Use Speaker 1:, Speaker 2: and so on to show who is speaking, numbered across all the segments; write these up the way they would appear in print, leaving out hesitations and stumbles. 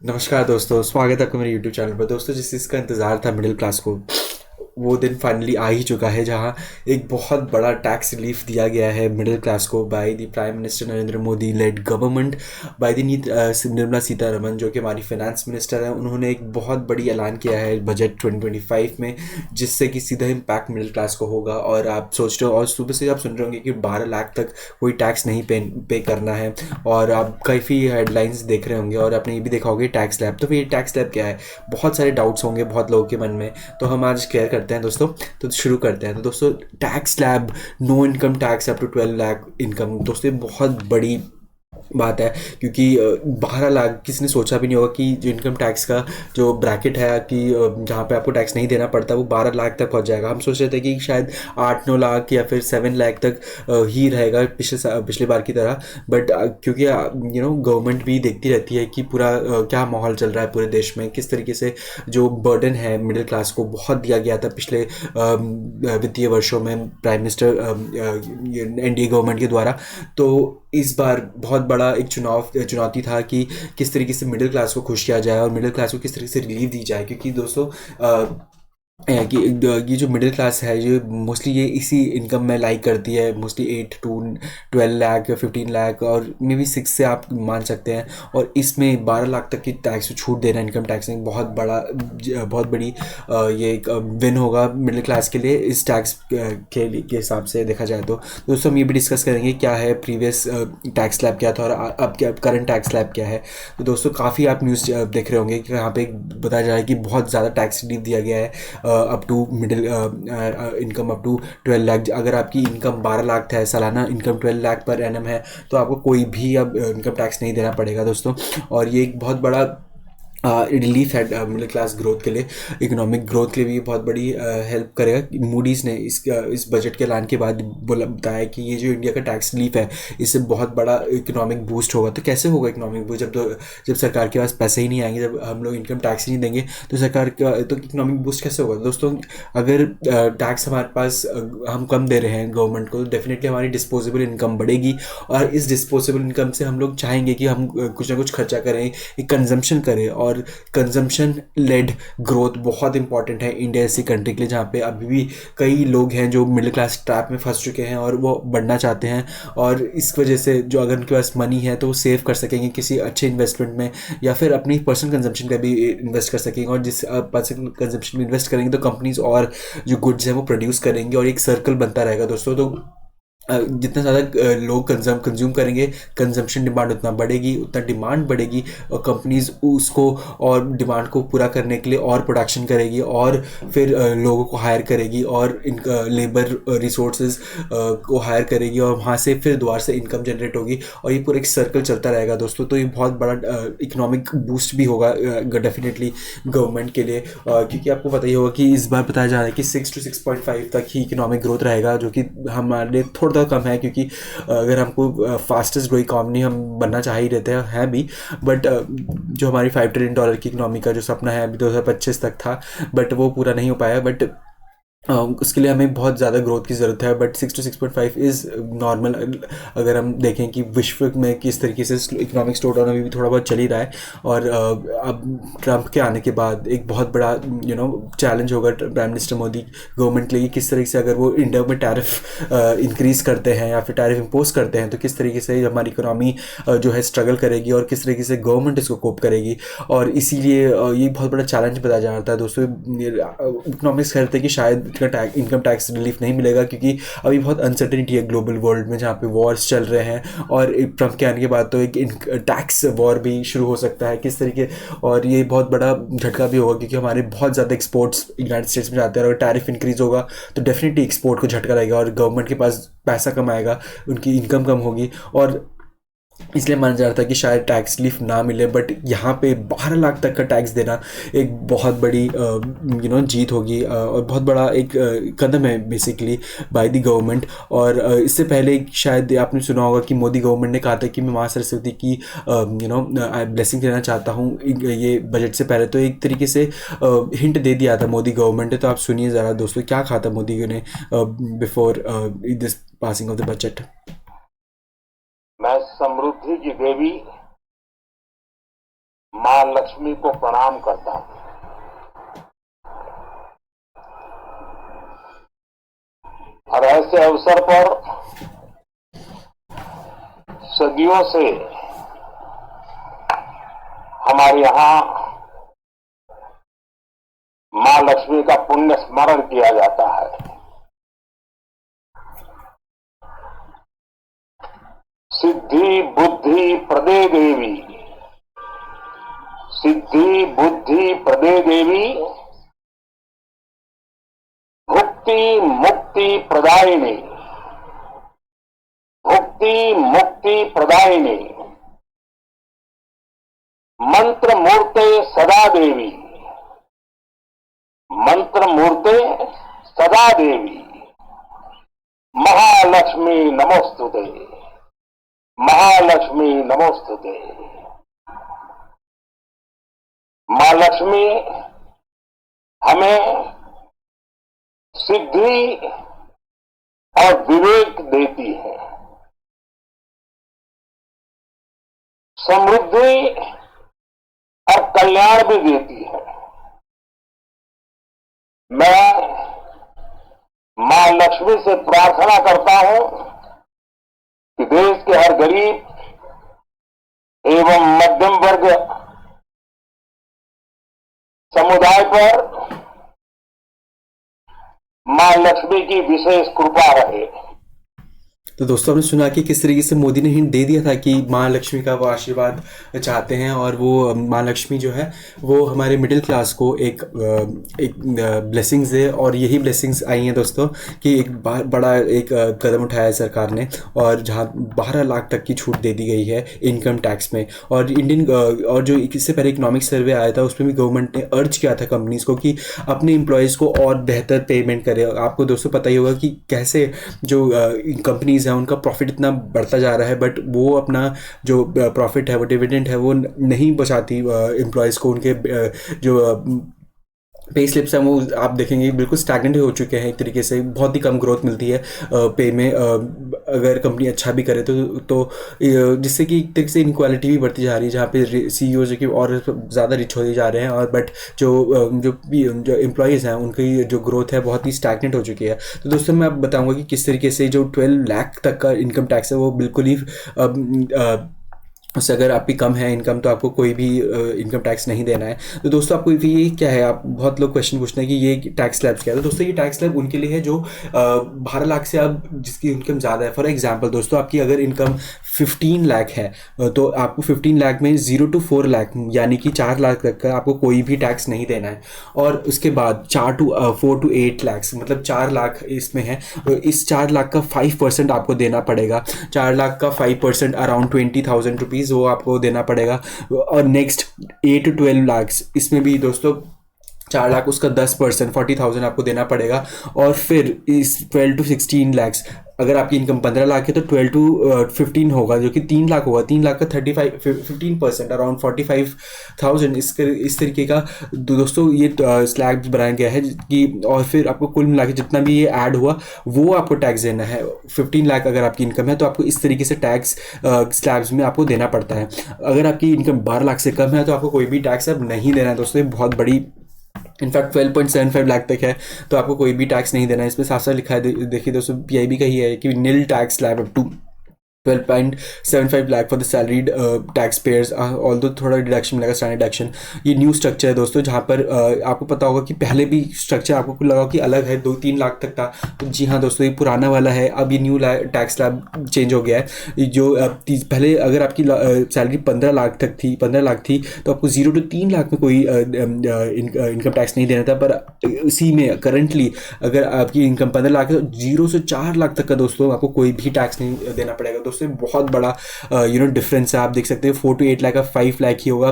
Speaker 1: नमस्कार दोस्तों, स्वागत है आपका मेरे यूट्यूब चैनल पर। दोस्तों, जिस चीज़ का इंतज़ार था मिडिल क्लास को, वो दिन फाइनली आ ही चुका है, जहां एक बहुत बड़ा टैक्स रिलीफ दिया गया है मिडिल क्लास को by the prime minister Narendra Modi lead government, by the Nirmala Sitharaman, जो कि हमारी फाइनेंस मिनिस्टर हैं। उन्होंने एक बहुत बड़ी ऐलान किया है बजट 2025 में, जिससे कि सीधा इम्पैक्ट मिडिल क्लास को होगा। और आप सोच रहे हो, और सुबह से आप सुन रहे होंगे कि 12 लाख तक कोई टैक्स नहीं पे करना है। और आप काफ़ी हेडलाइंस देख रहे होंगे और आपने ये भी देखा होगा टैक्स स्लैब। तो फिर ये टैक्स स्लैब क्या है? बहुत सारे डाउट्स होंगे बहुत लोगों के मन में, तो हम आज क्लियर करते हैं दोस्तों। तो शुरू करते हैं। तो दोस्तों, tax slab, no income tax up to 12 lakh income. दोस्तों, ये बहुत बड़ी बात है, क्योंकि 12 लाख किसी ने सोचा भी नहीं होगा कि जो इनकम टैक्स का जो ब्रैकेट है कि जहाँ पे आपको टैक्स नहीं देना पड़ता, वो 12 लाख तक पहुँच जाएगा। हम सोच रहे थे कि शायद 8-9 लाख या फिर 7 लाख तक ही रहेगा पिछले बार की तरह। बट क्योंकि गवर्नमेंट भी देखती रहती है कि पूरा क्या माहौल चल रहा है पूरे देश में, किस तरीके से जो बर्डन है मिडिल क्लास को बहुत दिया गया था पिछले वित्तीय वर्षों में प्राइम मिनिस्टर एनडीए गवर्नमेंट के द्वारा। तो इस बार बहुत बड़ा एक चुनौती था कि किस तरीके से मिडिल क्लास को खुश किया जाए और मिडिल क्लास को किस तरीके से रिलीफ दी जाए। क्योंकि दोस्तों, कि ये जो मिडिल क्लास है, ये मोस्टली ये इसी इनकम में लाइक करती है, मोस्टली 8 to 12 लाख या 15 लाख, और मे बी 6 से आप मान सकते हैं। और इसमें 12 लाख तक की टैक्स छूट देना इनकम टैक्स में बहुत बहुत बड़ी ये एक विन होगा मिडिल क्लास के लिए, इस टैक्स के हिसाब से देखा जाए तो। दोस्तों, हम ये भी डिस्कस करेंगे क्या है प्रीवियस टैक्स स्लैब क्या था और अब क्या करंट टैक्स स्लैब क्या है। तो दोस्तों, काफ़ी आप न्यूज़ देख रहे होंगे कि यहाँ पे बताया जा रहा है कि बहुत ज़्यादा टैक्स रिलीफ दिया गया है up to middle income up to 12 lakh. अगर आपकी इनकम 12 लाख है, सालाना इनकम 12 लाख पर एनम है, तो आपको कोई भी अब इनकम टैक्स नहीं देना पड़ेगा दोस्तों। और ये एक बहुत बड़ा रिलीफ है मिडिल क्लास ग्रोथ के लिए, इकोनॉमिक ग्रोथ के लिए भी ये बहुत बड़ी हेल्प करेगा। मूडीज़ ने इस बजट के ऐलान के बाद बताया कि ये जो इंडिया का टैक्स रिलीफ है, इससे बहुत बड़ा इकोनॉमिक बूस्ट होगा। तो कैसे होगा इकोनॉमिक बूस्ट? जब सरकार के पास पैसे ही नहीं आएंगे, जब हम लोग इनकम टैक्स ही नहीं देंगे, तो सरकार का तो इकोनॉमिक बूस्ट कैसे होगा दोस्तों? अगर टैक्स हमारे पास हम कम दे रहे हैं गवर्नमेंट को, तो डेफिनेटली हमारी डिस्पोजेबल इनकम बढ़ेगी। और इस डिस्पोजेबल इनकम से हम लोग चाहेंगे कि हम कुछ ना कुछ खर्चा करें, एक कंजम्पशन करें। और कंजम्पशन लेड ग्रोथ बहुत इंपॉर्टेंट है इंडिया जैसी कंट्री के लिए, जहाँ पे अभी भी कई लोग हैं जो मिडिल क्लास ट्रैप में फंस चुके हैं और वो बढ़ना चाहते हैं। और इस वजह से जो अगर उनके पास मनी है तो वो सेव कर सकेंगे किसी अच्छे इन्वेस्टमेंट में, या फिर अपनी पर्सनल कंजम्पशन का भी इन्वेस्ट कर सकेंगे। और जिस पर्सनल कंजम्पशन में इन्वेस्ट करेंगे तो कंपनीज और जो गुड्स हैं वो प्रोड्यूस करेंगे, और एक सर्कल बनता रहेगा दोस्तों। तो जितना ज़्यादा लोग कंज्यूम करेंगे, कंजम्पशन डिमांड उतना बढ़ेगी, उतना डिमांड बढ़ेगी, और कंपनीज उसको और डिमांड को पूरा करने के लिए और प्रोडक्शन करेगी, और फिर लोगों को हायर करेगी, और इनका लेबर रिसोर्सेज को हायर करेगी, और वहाँ से फिर दोबारा से इनकम जनरेट होगी, और ये पूरा एक सर्कल चलता रहेगा दोस्तों। तो ये बहुत बड़ा इकोनॉमिक बूस्ट भी होगा डेफिनेटली गवर्नमेंट के लिए। क्योंकि आपको पता ही होगा कि इस बार बताया जा रहा है कि 6 to 6.5 तक ही इकोनॉमिक ग्रोथ रहेगा, जो कि हमारे लिए थोड़ा कम है। क्योंकि अगर हमको फास्टेस्ट ग्रोइंग इकॉनमी हम बनना चाह ही रहते हैं भी, बट जो हमारी $5 ट्रिलियन की इकोनॉमी का जो सपना है अभी 2025 तक था, बट वो पूरा नहीं हो पाया। बट उसके लिए हमें बहुत ज़्यादा ग्रोथ की ज़रूरत है। But 6 to 6.5 is normal. अगर हम देखें कि विश्व में किस तरीके से इकोनॉमिक स्लो डाउन अभी भी थोड़ा बहुत चल ही रहा है, और अब ट्रंप के आने के बाद एक बहुत बड़ा चैलेंज होगा प्राइम मिनिस्टर मोदी गवर्नमेंट के लिए, किस तरीके से अगर वो इंडिया में टैरिफ इंक्रीज़ करते हैं या फिर टैरिफ इम्पोज करते हैं, तो किस तरीके से हमारी इकोनॉमी जो है स्ट्रगल करेगी, और किस तरीके से गवर्नमेंट इसको कोप करेगी। और इसीलिए ये बहुत बड़ा चैलेंज बताया जा रहा था दोस्तों। इकोनॉमिक्स कहते हैं कि शायद इनकम टैक्स रिलीफ नहीं मिलेगा, क्योंकि अभी बहुत अनसर्टेनिटी है ग्लोबल वर्ल्ड में, जहाँ पे वॉर्स चल रहे हैं, और ट्रंप के आने के बाद तो एक टैक्स वॉर भी शुरू हो सकता है किस तरीके। और ये बहुत बड़ा झटका भी होगा, क्योंकि हमारे बहुत ज़्यादा एक्सपोर्ट्स यूनाइटेड स्टेट्स में जाते हैं, और अगर टैरिफ इंक्रीज होगा तो डेफिनेटली एक्सपोर्ट को झटका लगेगा, और गवर्नमेंट के पास पैसा कम आएगा, उनकी इनकम कम होगी। और इसलिए माना जा रहा था कि शायद टैक्स रिलीफ ना मिले, बट यहाँ पे 12 लाख तक का टैक्स देना एक बहुत बड़ी जीत होगी, और बहुत बड़ा एक कदम है बेसिकली बाय द गवर्नमेंट। और इससे पहले शायद आपने सुना होगा कि मोदी गवर्नमेंट ने कहा था कि मैं माँ सरस्वती की ब्लेसिंग देना चाहता हूँ ये बजट से पहले। तो एक तरीके से हिंट दे दिया था मोदी गवर्नमेंट ने। तो आप सुनिए ज़रा दोस्तों क्या कहा था मोदी ने before this passing of the budget.
Speaker 2: मैं समृद्धि की देवी मां लक्ष्मी को प्रणाम करता हूं। और ऐसे अवसर पर सदियों से हमारे यहां मां लक्ष्मी का पुण्य स्मरण किया जाता है। सिद्धि बुद्धि प्रदे देवी, सिद्धि बुद्धि प्रदे देवी, भुक्ति मुक्ति प्रदायिनी, भुक्ति मुक्ति प्रदायिनी, मंत्र मूर्ते सदा देवी, मंत्र मूर्ते सदा देवी, महालक्ष्मी नमोस्तुते, महालक्ष्मी नमोस्तुते। मां लक्ष्मी हमें सिद्धि और विवेक देती है, समृद्धि और कल्याण भी देती है। मैं मां लक्ष्मी से प्रार्थना करता हूं कि देश के हर गरीब एवं मध्यम वर्ग समुदाय पर मां लक्ष्मी की विशेष कृपा रहे।
Speaker 1: तो दोस्तों आपने सुना कि किस तरीके से मोदी ने हिंट दे दिया था कि माँ लक्ष्मी का वो आशीर्वाद चाहते हैं, और वो माँ लक्ष्मी जो है वो हमारे मिडिल क्लास को एक ब्लेसिंग्स दे। और यही ब्लेसिंग्स आई हैं दोस्तों कि एक बड़ा एक कदम उठाया है सरकार ने, और जहाँ 12 लाख तक की छूट दे दी गई है इनकम टैक्स में। और और जो इससे पहले इकोनॉमिक सर्वे आया था उसमें भी गवर्नमेंट ने अर्ज किया था कंपनीज़ को कि अपने एम्प्लॉयज़ को और बेहतर पेमेंट करे। आपको दोस्तों पता ही होगा कि कैसे जो कंपनीज़ उनका प्रॉफिट इतना बढ़ता जा रहा है, बट वो अपना जो प्रॉफिट है, वो डिविडेंड है, वो नहीं बचाती एम्प्लॉयज़ को। उनके जो पे स्लिप्स हैं वो आप देखेंगे बिल्कुल स्टैगनेंट हो चुके हैं, एक तरीके से बहुत ही कम ग्रोथ मिलती है पे में, अगर कंपनी अच्छा भी करे तो जिससे कि एक तरीके से इनक्वालिटी भी बढ़ती जा रही है, जहाँ पे सीईओ जो कि और ज़्यादा रिच होते जा रहे हैं, और बट जो एम्प्लॉयज़ हैं उनकी जो ग्रोथ है बहुत ही स्टैगनेंट हो चुकी है। तो दोस्तों मैं अब बताऊँगा कि किस तरीके से जो 12 लाख तक का इनकम टैक्स है वो बिल्कुल ही उससे अगर आपकी कम है इनकम तो आपको कोई भी इनकम टैक्स नहीं देना है। तो दोस्तों आपको ये क्या है, आप बहुत लोग क्वेश्चन पूछते हैं कि ये टैक्स स्लैब्स क्या है। तो दोस्तों ये टैक्स स्लैब उनके लिए है जो 12 लाख से अब जिसकी इनकम ज़्यादा है। फॉर एग्जांपल दोस्तों आपकी अगर इनकम 15 लाख है तो आपको 15 लाख में 0 to 4 लाख यानी कि 4 लाख तक का आपको कोई भी टैक्स नहीं देना है। और उसके बाद 4 to 8 लाख मतलब 4 लाख इसमें है, इस 4 लाख का 5% आपको देना पड़ेगा। 4 लाख का 5% अराउंड 20,000 रुपीज़ वो आपको देना पड़ेगा। और नेक्स्ट 8 to 12 लाख इसमें भी दोस्तों 4 लाख उसका 10% 40,000 आपको देना पड़ेगा। और फिर इस 12 to 16 लाख अगर आपकी इनकम 15 लाख है तो 12 to 15 होगा जो कि 3 लाख होगा। 3 लाख का 15% अराउंड 45,000 इस तरीके का दोस्तों ये स्लैब्स बनाया गया है कि, और फिर आपको कुल मिला के जितना भी ये ऐड हुआ वो आपको टैक्स देना है। 15 लाख अगर आपकी इनकम है तो आपको इस तरीके से टैक्स स्लैब्स में आपको देना पड़ता है। अगर आपकी इनकम 12 लाख से कम है तो आपको कोई भी टैक्स अब नहीं देना है दोस्तों। ये बहुत बड़ी इनफैक्ट 12.75 लाख तक है तो आपको कोई भी टैक्स नहीं देना है। इसमें साफ साफ लिखा है, देखिए दोस्तों पीआईबी का ही है कि nil tax slab up to 12.75 lakh for the salaried tax payers, although थोड़ा डिडक्शन मिलेगा, स्टैंडर्ड डिडक्शन। ये न्यू स्ट्रक्चर है दोस्तों जहाँ पर आपको पता होगा कि पहले भी स्ट्रक्चर आपको लगा कि अलग है, 2-3 लाख तक था। तो जी हाँ दोस्तों ये पुराना वाला है, अब ये न्यू टैक्स स्लैब चेंज हो गया है। जो पहले अगर आपकी सैलरी 15 लाख तक थी, 15 लाख थी तो आपको 0 to 3 लाख में कोई इनकम टैक्स नहीं देना था। पर इसी में करंटली अगर आपकी इनकम 15 लाख है तो 0 से 4 लाख तक का दोस्तों आपको कोई भी टैक्स नहीं देना पड़ेगा। दोस्तों बहुत बड़ा डिफरेंस है। आप देख सकते हैं 4 to 8 लाख का 5 लाख ही होगा,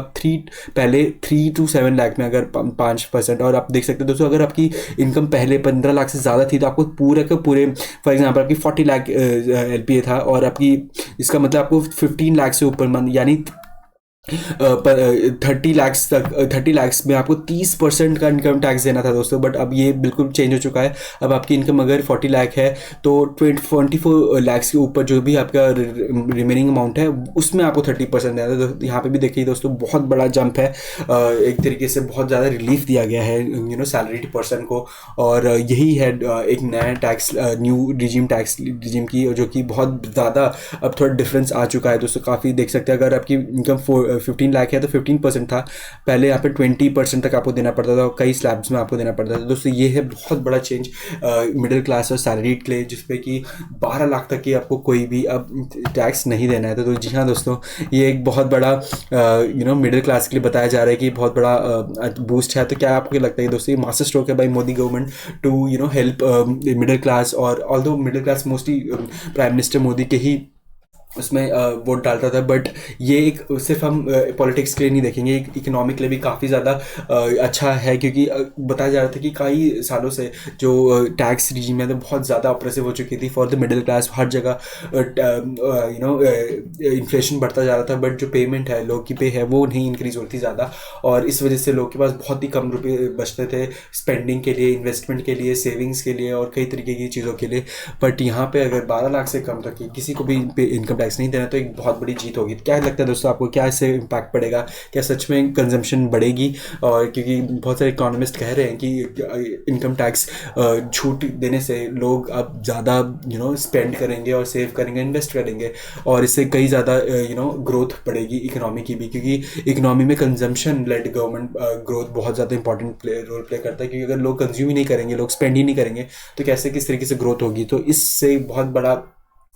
Speaker 1: पहले 3 to 7 लाख में अगर 5%। और आप देख सकते हैं दोस्तों अगर आपकी इनकम पहले 15 लाख से ज़्यादा थी तो आपको पूरे के पूरे, फॉर एग्जांपल आपकी 40 लाख एलपीए था और आपकी इसका मतलब आपको 15 लाख से ऊपर यानी पर 30 लाख तक, 30 लाख में आपको 30% का इनकम टैक्स देना था दोस्तों, बट अब ये बिल्कुल चेंज हो चुका है। अब आपकी इनकम अगर 40 लाख है तो 24 लाख के ऊपर जो भी आपका रिमेनिंग अमाउंट है उसमें आपको 30% देना था। तो यहाँ पे भी देखिए दोस्तों बहुत बड़ा जंप है। एक तरीके से बहुत ज़्यादा रिलीफ दिया गया है सैलरीड पर्सन को। और यही है एक नया tax, new regime, tax regime की, जो कि बहुत ज़्यादा अब थोड़ा डिफरेंस आ चुका है दोस्तों। काफ़ी देख सकते हैं, अगर आपकी इनकम 15 लाख है तो 15% था पहले, यहाँ पे 20% तक आपको देना पड़ता था, कई स्लैब्स में आपको देना पड़ता था दोस्तों। ये है बहुत बड़ा चेंज मिडिल क्लास और सैलरीड के लिए, जिसपे कि 12 लाख तक की आपको कोई भी अब टैक्स नहीं देना है। तो जी हाँ दोस्तों, ये एक बहुत बड़ा मिडिल क्लास के लिए बताया जा रहा है कि बहुत बड़ा बूस्ट है। तो क्या आपको लगता है दोस्तों, ये मास्टर स्ट्रोक है by Modi government to help middle class? और although middle class mostly prime minister Modi के ही उसमें वोट डालता था, बट ये एक सिर्फ हम पॉलिटिक्स के लिए नहीं देखेंगे, एक इकोनॉमिक के लिए भी काफ़ी ज़्यादा अच्छा है। क्योंकि बताया जा रहा था कि कई सालों से जो टैक्स रिजीम है तो बहुत ज़्यादा ऑप्रेसिव हो चुकी थी फॉर द मिडिल क्लास। हर जगह इन्फ्लेशन बढ़ता जा रहा था, बट जो पेमेंट है, लोग की पे है, वो नहीं इंक्रीज होती थी ज़्यादा। और इस वजह से लोग के पास बहुत ही कम रुपये बचते थे स्पेंडिंग के लिए, इन्वेस्टमेंट के लिए, सेविंग्स के लिए और कई तरीके की चीज़ों के लिए। बट यहाँ पे अगर 12 लाख से कम तक की किसी को भी इनकम टैक्स नहीं देना तो एक बहुत बड़ी जीत होगी। क्या लगता है दोस्तों आपको, क्या इससे इम्पैक्ट पड़ेगा? क्या सच में कंजम्पशन बढ़ेगी? और क्योंकि बहुत सारे इकोनॉमिस्ट कह रहे हैं कि इनकम टैक्स छूट देने से लोग अब ज़्यादा स्पेंड करेंगे और सेव करेंगे, इन्वेस्ट करेंगे, और इससे कई ज़्यादा ग्रोथ बढ़ेगी इकोनॉमी की भी। क्योंकि इकोनॉमी में कंजम्पशन लेड गवर्नमेंट ग्रोथ बहुत ज़्यादा इंपॉर्टेंट रोल प्ले करता है। क्योंकि अगर लोग कंज्यूम ही नहीं करेंगे, लोग स्पेंड ही नहीं करेंगे, तो कैसे किस तरीके से ग्रोथ होगी? तो इससे बहुत बड़ा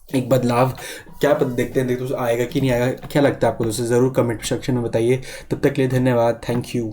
Speaker 1: एक बदलाव क्या देखते हैं दोस्तों, आएगा कि नहीं आएगा? क्या लगता है आपको दोस्तों? ज़रूर कमेंट सेक्शन में बताइए। तब तक के लिए धन्यवाद, थैंक यू।